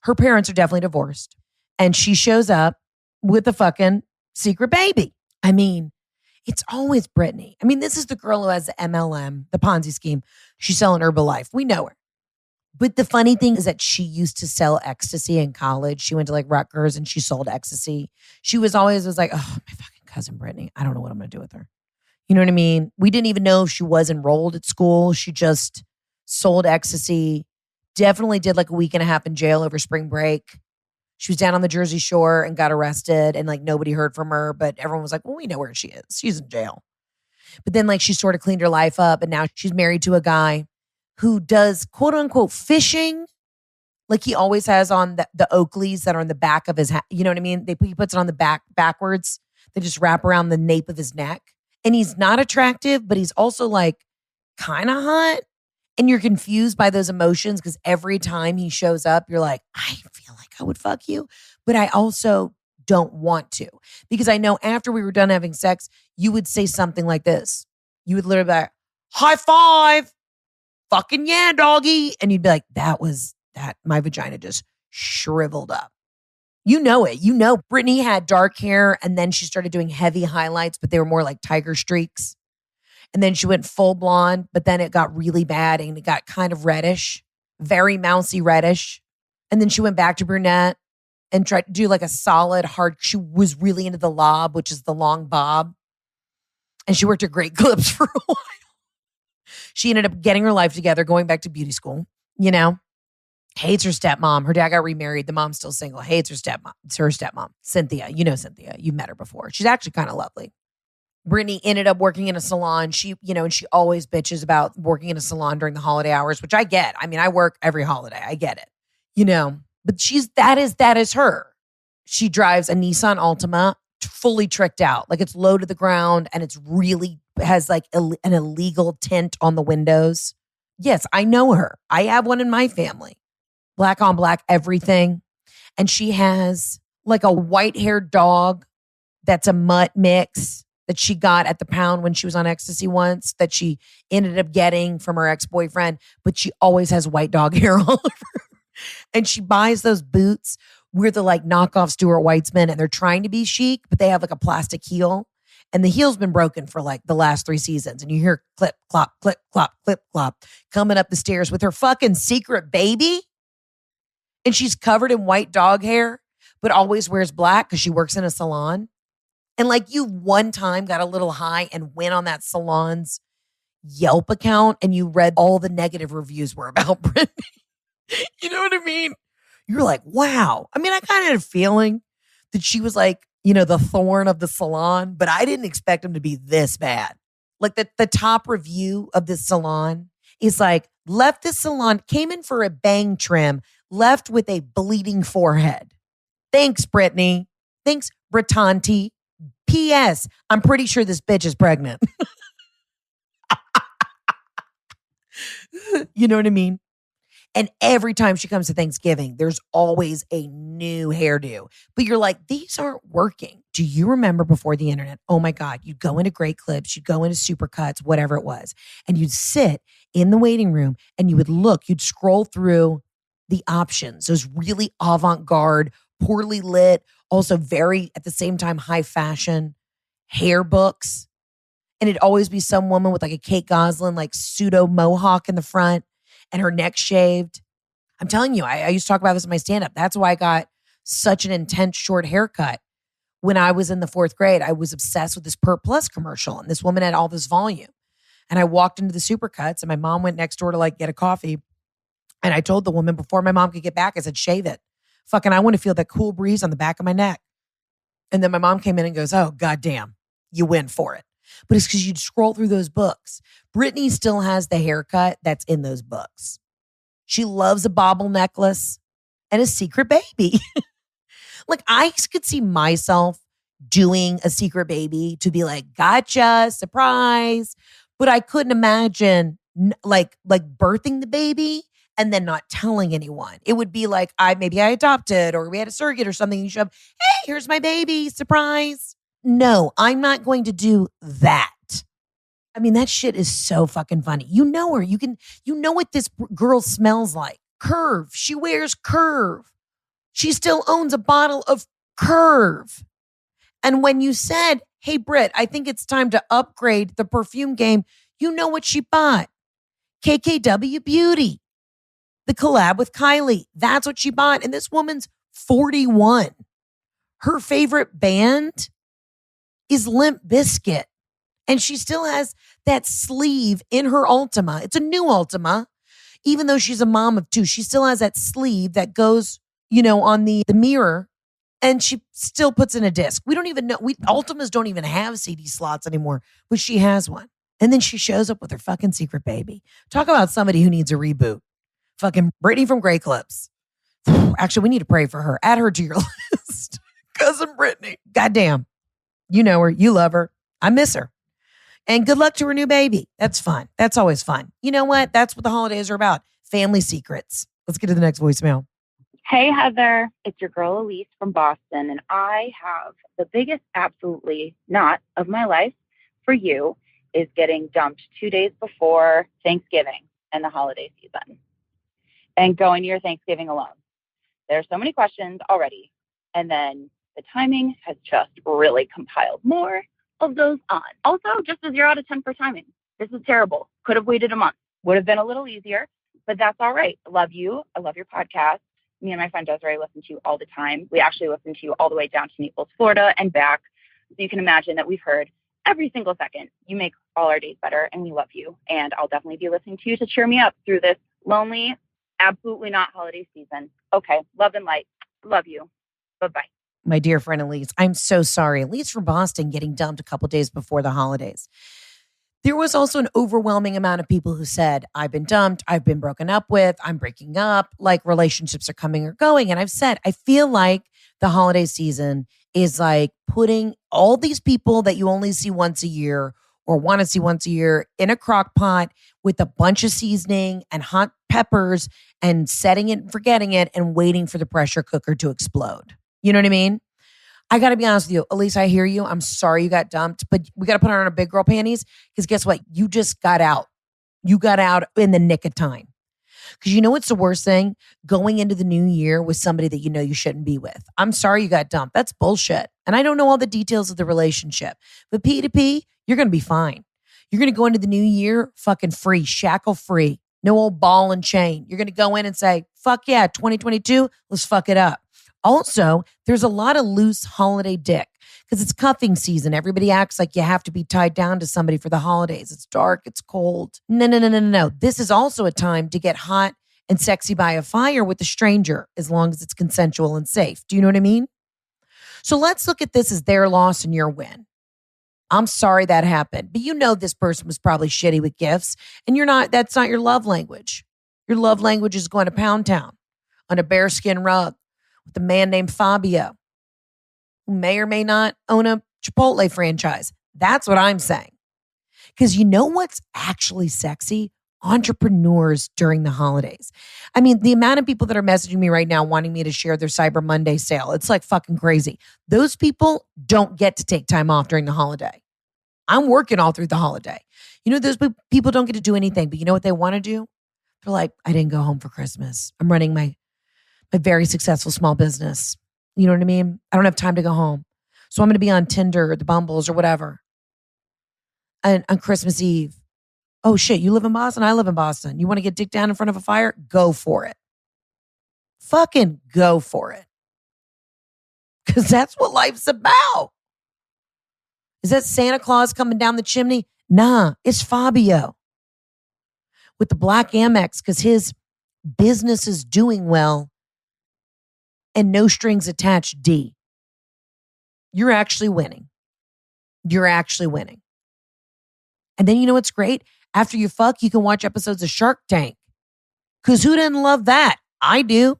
Her parents are definitely divorced. And she shows up with a fucking secret baby. I mean, it's always Brittany. I mean, this is the girl who has the MLM, the Ponzi scheme. She's selling Herbalife. We know her. But the funny thing is that she used to sell ecstasy in college. She went to Rutgers and she sold ecstasy. She was always like, oh, my fucking cousin Brittany. I don't know what I'm going to do with her. You know what I mean? We didn't even know if she was enrolled at school. She just sold ecstasy. Definitely did a week and a half in jail over spring break. She was down on the Jersey Shore and got arrested and nobody heard from her. But everyone was like, well, we know where she is. She's in jail. But then she sort of cleaned her life up. And now she's married to a guy who does quote unquote fishing. He always has on the Oakleys that are on the back of his hat. You know what I mean? He puts it on the backwards. They just wrap around the nape of his neck. And he's not attractive, but he's also kind of hot. And you're confused by those emotions because every time he shows up, you're like, I feel like I would fuck you, but I also don't want to. Because I know after we were done having sex, you would say something like this. You would literally be like, high five. Fucking yeah, doggy. And you'd be like, that was that. My vagina just shriveled up. You know it. Brittany had dark hair and then she started doing heavy highlights, but they were more like tiger streaks. And then she went full blonde, but then it got really bad and it got kind of reddish, very mousy reddish. And then she went back to brunette and tried to do a solid hard. She was really into the lob, which is the long bob. And she worked at Great Clips for a while. She ended up getting her life together, going back to beauty school, Hates her stepmom. Her dad got remarried. The mom's still single. Hates her stepmom. It's her stepmom, Cynthia. You know Cynthia. You've met her before. She's actually kind of lovely. Brittany ended up working in a salon. She, and she always bitches about working in a salon during the holiday hours, which I get. I mean, I work every holiday. I get it, but that is her. She drives a Nissan Altima, fully tricked out. It's low to the ground and it's really has an illegal tint on the windows. Yes, I know her. I have one in my family. Black on black, everything. And she has a white haired dog that's a mutt mix that she got at the pound when she was on ecstasy once that she ended up getting from her ex-boyfriend, but she always has white dog hair all over her. And she buys those boots where they're like knockoff Stuart Weitzman and they're trying to be chic, but they have like a plastic heel. And the heel's been broken for like the last 3 seasons. And you hear clip, clop, clip, clop, clip, clop coming up the stairs with her fucking secret baby. And she's covered in white dog hair, but always wears black because she works in a salon. And like you one time got a little high and went on that salon's Yelp account and you read all the negative reviews were about Britney. You know what I mean? You're like, wow. I mean, I kind of had a feeling that she was like, you know, the thorn of the salon, but I didn't expect him to be this bad. Like the top review of this salon is like, left the salon, came in for a bang trim, left with a bleeding forehead. Thanks, Britney. Thanks, Britanti. P.S. I'm pretty sure this bitch is pregnant. You know what I mean? And every time she comes to Thanksgiving, there's always a new hairdo. But you're like, these aren't working. Do you remember before the internet? Oh my God, you'd go into Great Clips, you'd go into Supercuts, whatever it was. And you'd sit in the waiting room and you would look, you'd scroll through the options, those really avant-garde, poorly lit, also very, at the same time, high fashion hair books. And it'd always be some woman with like a Kate Gosselin, like pseudo mohawk in the front and her neck shaved. I'm telling you, I used to talk about this in my stand-up. That's why I got such an intense short haircut. When I was in the 4th grade, I was obsessed with this Pert Plus commercial. And this woman had all this volume. And I walked into the Supercuts and my mom went next door to like get a coffee. And I told the woman before my mom could get back, I said, shave it. Fucking, I want to feel that cool breeze on the back of my neck. And then my mom came in and goes, oh, goddamn, you win for it. But it's because you'd scroll through those books. Britney still has the haircut that's in those books. She loves a bauble necklace and a secret baby. Like I could see myself doing a secret baby to be like, gotcha, surprise. But I couldn't imagine like birthing the baby and then not telling anyone. It would be like, maybe I adopted or we had a surrogate or something. You show up, hey, here's my baby, surprise. No, I'm not going to do that. I mean, that shit is so fucking funny. You know her. You know what this girl smells like. Curve. She wears Curve. She still owns a bottle of Curve. And when you said, hey, Britt, I think it's time to upgrade the perfume game, you know what she bought. KKW Beauty. The collab with Kylie. That's what she bought. And this woman's 41. Her favorite band is Limp Bizkit. And she still has that sleeve in her Ultima. It's a new Ultima. Even though she's a mom of 2, she still has that sleeve that goes, you know, on the mirror. And she still puts in a disc. We don't even know. Ultimas don't even have CD slots anymore. But she has one. And then she shows up with her fucking secret baby. Talk about somebody who needs a reboot. Fucking Brittany from Grey Clips. Actually, we need to pray for her. Add her to your list. Cousin Brittany. Goddamn. You know her. You love her. I miss her. And good luck to her new baby. That's fun. That's always fun. You know what? That's what the holidays are about. Family secrets. Let's get to the next voicemail. Hey, Heather. It's your girl, Elise from Boston. And I have the biggest absolutely not of my life for you is getting dumped 2 days before Thanksgiving and the holiday season and going to your Thanksgiving alone. There's so many questions already. And then the timing has just really compiled more of those on. Also, just a 0 out of 10 for timing. This is terrible. Could have waited a month. Would have been a little easier, but that's all right. I love you. I love your podcast. Me and my friend Desiree listen to you all the time. We actually listen to you all the way down to Naples, Florida and back. So you can imagine that we've heard every single second. You make all our days better and we love you. And I'll definitely be listening to you to cheer me up through this lonely, absolutely not holiday season. Okay. Love and light. Love you. Bye-bye. My dear friend Elise, I'm so sorry. Elise from Boston getting dumped a couple days before the holidays. There was also an overwhelming amount of people who said, I've been dumped, I've been broken up with, I'm breaking up, like relationships are coming or going. And I've said, I feel like the holiday season is like putting all these people that you only see once a year or want to see once a year in a crock pot with a bunch of seasoning and hot peppers and setting it and forgetting it and waiting for the pressure cooker to explode. You know what I mean? I got to be honest with you. Elise, I hear you. I'm sorry you got dumped, but we got to put on our big girl panties because guess what? You just got out. You got out in the nick of time. Because you know what's the worst thing? Going into the new year with somebody that you know you shouldn't be with. I'm sorry you got dumped. That's bullshit. And I don't know all the details of the relationship. But P2P, you're going to be fine. You're going to go into the new year fucking free, shackle free. No old ball and chain. You're going to go in and say, fuck yeah, 2022, let's fuck it up. Also, there's a lot of loose holiday dick because it's cuffing season. Everybody acts like you have to be tied down to somebody for the holidays. It's dark, it's cold. No. This is also a time to get hot and sexy by a fire with a stranger as long as it's consensual and safe. Do you know what I mean? So let's look at this as their loss and your win. I'm sorry that happened, but you know this person was probably shitty with gifts and that's not your love language. Your love language is going to Pound Town on a bearskin rug with a man named Fabio who may or may not own a Chipotle franchise. That's what I'm saying. Because you know what's actually sexy? Entrepreneurs during the holidays. I mean, the amount of people that are messaging me right now wanting me to share their Cyber Monday sale, it's like fucking crazy. Those people don't get to take time off during the holiday. I'm working all through the holiday. You know, those people don't get to do anything, but you know what they want to do? They're like, I didn't go home for Christmas. I'm running my very successful small business. You know what I mean? I don't have time to go home. So I'm going to be on Tinder or the Bumbles or whatever. And on Christmas Eve. Oh shit, you live in Boston? I live in Boston. You want to get dick down in front of a fire? Go for it. Fucking go for it. Because that's what life's about. Is that Santa Claus coming down the chimney? Nah, it's Fabio with the black Amex because his business is doing well and no strings attached D. You're actually winning. You're actually winning. And then you know what's great? After you fuck, you can watch episodes of Shark Tank. Because who doesn't love that? I do.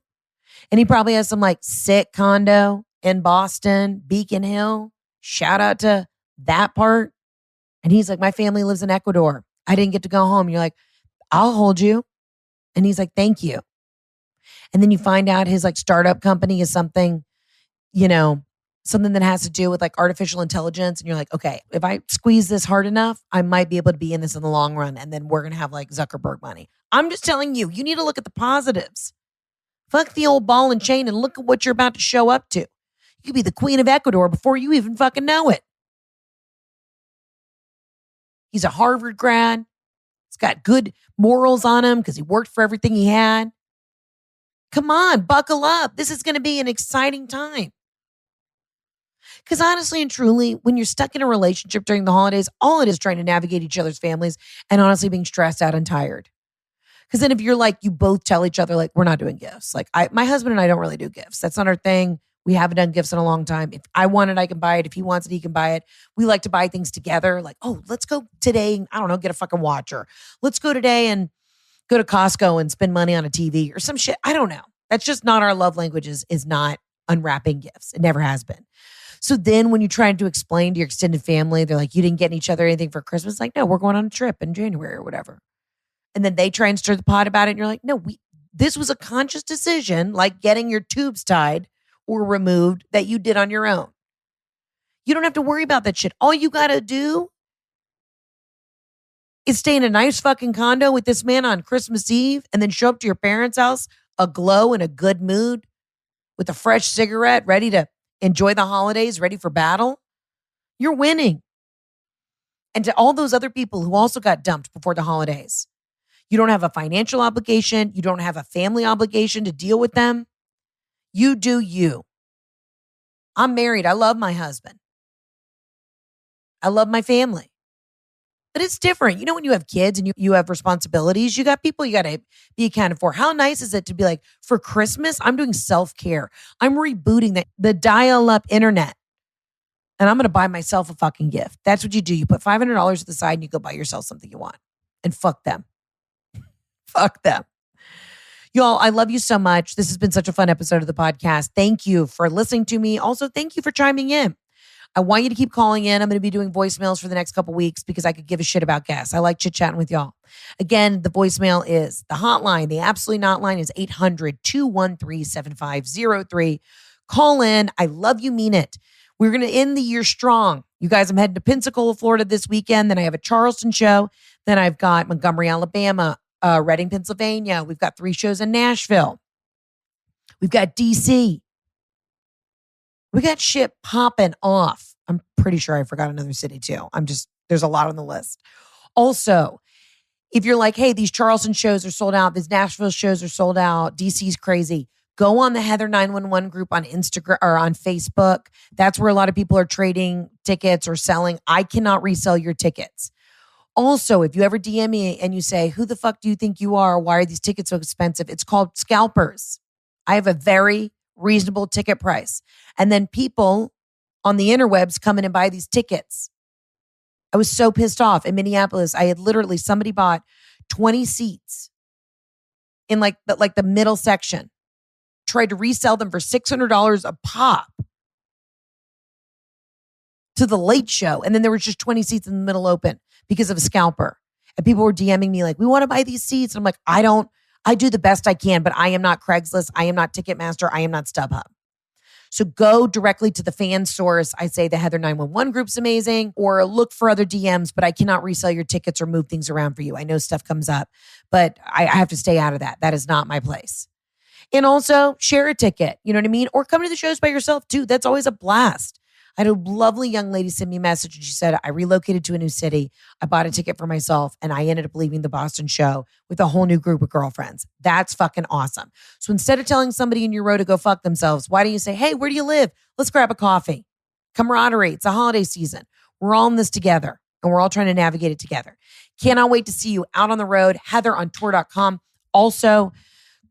And he probably has some like sick condo in Boston, Beacon Hill. Shout out to that part. And he's like, my family lives in Ecuador. I didn't get to go home. You're like, I'll hold you. And he's like, thank you. And then you find out his like startup company is something, you know, something that has to do with like artificial intelligence. And you're like, okay, if I squeeze this hard enough, I might be able to be in this in the long run. And then we're going to have like Zuckerberg money. I'm just telling you, you need to look at the positives. Fuck the old ball and chain and look at what you're about to show up to. You could be the queen of Ecuador before you even fucking know it. He's a Harvard grad. He's got good morals on him because he worked for everything he had. Come on, buckle up. This is going to be an exciting time. Because honestly and truly, when you're stuck in a relationship during the holidays, all it is trying to navigate each other's families and honestly being stressed out and tired. Because then if you're like, you both tell each other, like, we're not doing gifts. Like my husband and I don't really do gifts. That's not our thing. We haven't done gifts in a long time. If I want it, I can buy it. If he wants it, he can buy it. We like to buy things together. Like, oh, let's go today. I don't know, get a fucking watch, or let's go today and go to Costco and spend money on a TV or some shit. I don't know. That's just not our love languages, is not unwrapping gifts. It never has been. So then when you try to explain to your extended family, they're like, you didn't get each other anything for Christmas? Like, no, we're going on a trip in January or whatever. And then they try and stir the pot about it. And you're like, no, this was a conscious decision, like getting your tubes tied or removed, that you did on your own. You don't have to worry about that shit. All you got to do is stay in a nice fucking condo with this man on Christmas Eve and then show up to your parents' house aglow in a good mood with a fresh cigarette, ready to enjoy the holidays, ready for battle. You're winning. And to all those other people who also got dumped before the holidays, you don't have a financial obligation. You don't have a family obligation to deal with them. You do you. I'm married. I love my husband. I love my family. But it's different. You know, when you have kids and you have responsibilities, you got people you got to be accounted for. How nice is it to be like, for Christmas, I'm doing self-care. I'm rebooting the dial-up internet. And I'm going to buy myself a fucking gift. That's what you do. You put $500 to the side and you go buy yourself something you want. And fuck them. Fuck them. Y'all, I love you so much. This has been such a fun episode of the podcast. Thank you for listening to me. Also, thank you for chiming in. I want you to keep calling in. I'm going to be doing voicemails for the next couple weeks because I could give a shit about guests. I like chit-chatting with y'all. Again, the voicemail is the hotline. The Absolutely Not line is 800-213-7503. Call in. I love you, mean it. We're going to end the year strong. You guys, I'm heading to Pensacola, Florida this weekend. Then I have a Charleston show. Then I've got Montgomery, Alabama, Reading, Pennsylvania. We've got 3 shows in Nashville. We've got DC. We got shit popping off. I'm pretty sure I forgot another city too. There's a lot on the list. Also, if you're like, hey, these Charleston shows are sold out, these Nashville shows are sold out, DC's crazy, go on the Heather 911 group on Instagram or on Facebook. That's where a lot of people are trading tickets or selling. I cannot resell your tickets. Also, if you ever DM me and you say, who the fuck do you think you are? Why are these tickets so expensive? It's called scalpers. I have a very reasonable ticket price. And then people on the interwebs come in and buy these tickets. I was so pissed off in Minneapolis. I had literally, somebody bought 20 seats in like the middle section, tried to resell them for $600 a pop to the late show. And then there was just 20 seats in the middle open because of a scalper. And people were DMing me like, we want to buy these seats. And I'm like, I do the best I can, but I am not Craigslist. I am not Ticketmaster. I am not StubHub. So go directly to the fan source. I say the Heather 911 group's amazing, or look for other DMs, but I cannot resell your tickets or move things around for you. I know stuff comes up, but I have to stay out of that. That is not my place. And also share a ticket, you know what I mean? Or come to the shows by yourself too. That's always a blast. I had a lovely young lady send me a message and she said, I relocated to a new city. I bought a ticket for myself and I ended up leaving the Boston show with a whole new group of girlfriends. That's fucking awesome. So instead of telling somebody in your row to go fuck themselves, why don't you say, hey, where do you live? Let's grab a coffee. Camaraderie. It's a holiday season. We're all in this together and we're all trying to navigate it together. Cannot wait to see you out on the road. HeatherOnTour.com. Also,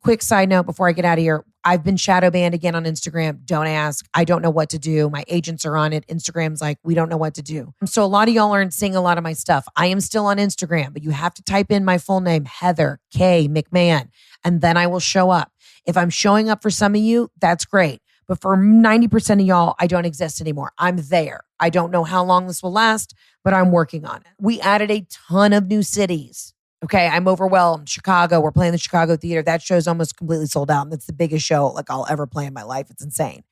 quick side note before I get out of here. I've been shadow banned again on Instagram. Don't ask. I don't know what to do. My agents are on it. Instagram's like, we don't know what to do. So a lot of y'all aren't seeing a lot of my stuff. I am still on Instagram, but you have to type in my full name, Heather K. McMahan, and then I will show up. If I'm showing up for some of you, that's great. But for 90% of y'all, I don't exist anymore. I'm there. I don't know how long this will last, but I'm working on it. We added a ton of new cities. Okay, I'm overwhelmed. Chicago, we're playing the Chicago Theater. That show's almost completely sold out. And it's the biggest show like I'll ever play in my life. It's insane.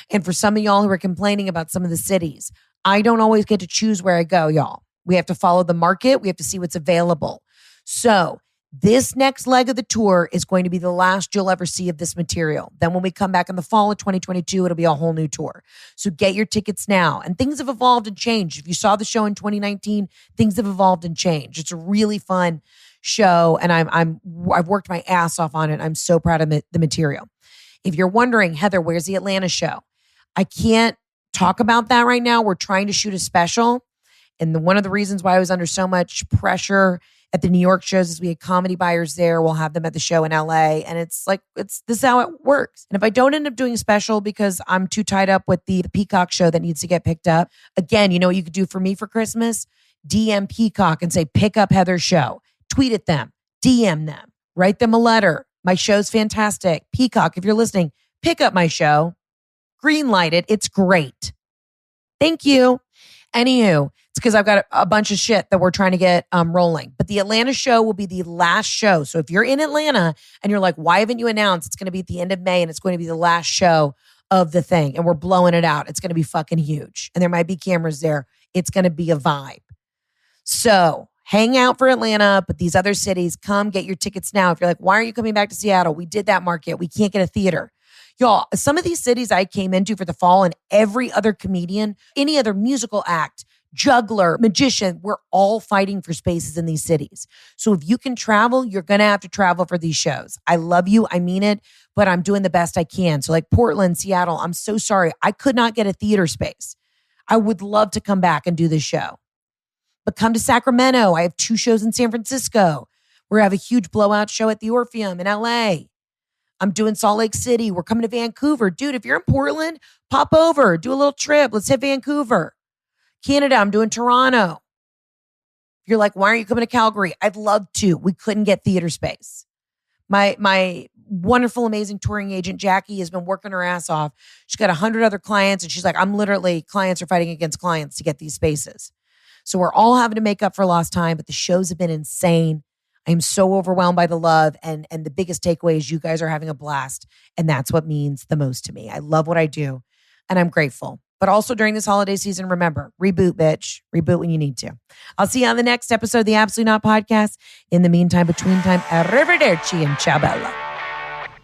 And for some of y'all who are complaining about some of the cities, I don't always get to choose where I go, y'all. We have to follow the market. We have to see what's available. So this next leg of the tour is going to be the last you'll ever see of this material. Then when we come back in the fall of 2022, it'll be a whole new tour. So get your tickets now. And things have evolved and changed. If you saw the show in 2019, things have evolved and changed. It's a really fun show. And I've worked my ass off on it. I'm so proud of the material. If you're wondering, Heather, where's the Atlanta show? I can't talk about that right now. We're trying to shoot a special. And one of the reasons why I was under so much pressure at the New York shows is we had comedy buyers there. We'll have them at the show in LA. And it's this is how it works. And if I don't end up doing a special because I'm too tied up with the Peacock show that needs to get picked up, again, you know what you could do for me for Christmas? DM Peacock and say, pick up Heather's show. Tweet at them, DM them, write them a letter. My show's fantastic. Peacock, if you're listening, pick up my show. Greenlight it. It's great. Thank you. Anywho, it's because I've got a bunch of shit that we're trying to get rolling. But the Atlanta show will be the last show. So if you're in Atlanta and you're like, why haven't you announced? It's going to be at the end of May and it's going to be the last show of the thing. And we're blowing it out. It's going to be fucking huge. And there might be cameras there. It's going to be a vibe. So hang out for Atlanta, but these other cities, come get your tickets now. If you're like, why aren't you coming back to Seattle? We did that market. We can't get a theater. Y'all, some of these cities I came into for the fall and every other comedian, any other musical act, juggler, magician, we're all fighting for spaces in these cities. So if you can travel, you're going to have to travel for these shows. I love you. I mean it, but I'm doing the best I can. So like Portland, Seattle, I'm so sorry. I could not get a theater space. I would love to come back and do this show. But come to Sacramento. I have 2 shows in San Francisco. We have a huge blowout show at the Orpheum in LA. I'm doing Salt Lake City. We're coming to Vancouver. Dude, if you're in Portland, pop over, do a little trip. Let's hit Vancouver. Canada, I'm doing Toronto. You're like, why aren't you coming to Calgary? I'd love to. We couldn't get theater space. My wonderful, amazing touring agent, Jackie, has been working her ass off. She's got 100 other clients. And she's like, clients are fighting against clients to get these spaces. So we're all having to make up for lost time, but the shows have been insane. I am so overwhelmed by the love. And the biggest takeaway is you guys are having a blast. And that's what means the most to me. I love what I do and I'm grateful. But also during this holiday season, remember, reboot, bitch. Reboot when you need to. I'll see you on the next episode of the Absolutely Not podcast. In the meantime, between time, arrivederci and ciao bella.